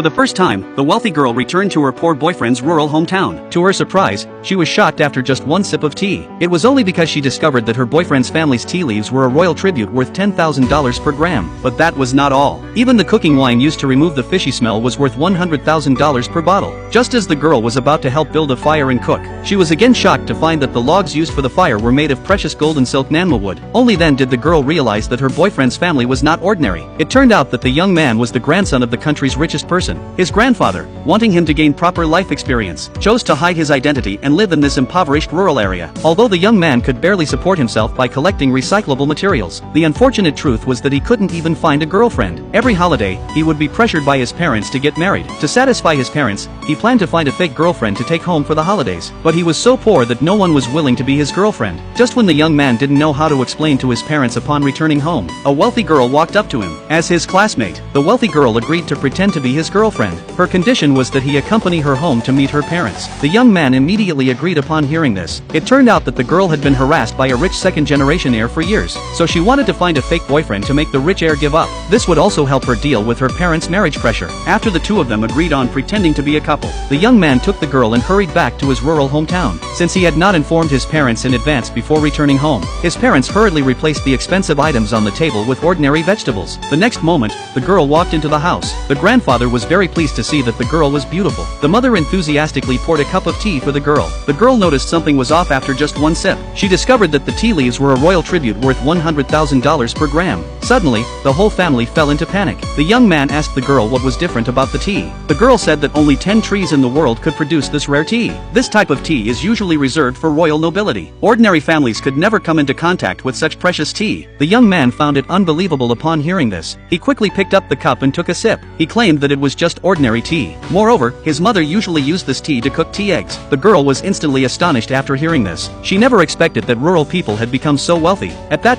For the first time, the wealthy girl returned to her poor boyfriend's rural hometown. To her surprise, she was shocked after just one sip of tea. It was only because she discovered that her boyfriend's family's tea leaves were a royal tribute worth $10,000 per gram. But that was not all. Even the cooking wine used to remove the fishy smell was worth $100,000 per bottle. Just as the girl was about to help build a fire and cook, she was again shocked to find that the logs used for the fire were made of precious gold and silk nanma wood. Only then did the girl realize that her boyfriend's family was not ordinary. It turned out that the young man was the grandson of the country's richest person. His grandfather, wanting him to gain proper life experience, chose to hide his identity and live in this impoverished rural area. Although the young man could barely support himself by collecting recyclable materials, the unfortunate truth was that he couldn't even find a girlfriend. Every holiday, he would be pressured by his parents to get married. To satisfy his parents, he planned to find a fake girlfriend to take home for the holidays. But he was so poor that no one was willing to be his girlfriend. Just when the young man didn't know how to explain to his parents upon returning home, a wealthy girl walked up to him. As his classmate, the wealthy girl agreed to pretend to be his girlfriend. Her condition was that he accompany her home to meet her parents. The young man immediately agreed upon hearing this. It turned out that the girl had been harassed by a rich second-generation heir for years, so she wanted to find a fake boyfriend to make the rich heir give up. This would also help her deal with her parents' marriage pressure. After the two of them agreed on pretending to be a couple, the young man took the girl and hurried back to his rural hometown. Since he had not informed his parents in advance before returning home, his parents hurriedly replaced the expensive items on the table with ordinary vegetables. The next moment, the girl walked into the house. The grandfather was very pleased to see that the girl was beautiful. The mother enthusiastically poured a cup of tea for the girl. The girl noticed something was off after just one sip. She discovered that the tea leaves were a royal tribute worth $100,000 per gram. Suddenly, the whole family fell into panic. The young man asked the girl what was different about the tea. The girl said that only 10 trees in the world could produce this rare tea. This type of tea is usually reserved for royal nobility. Ordinary families could never come into contact with such precious tea. The young man found it unbelievable upon hearing this. He quickly picked up the cup and took a sip. He claimed that it was just ordinary tea. Moreover, his mother usually used this tea to cook tea eggs. The girl was instantly astonished after hearing this. She never expected that rural people had become so wealthy. At that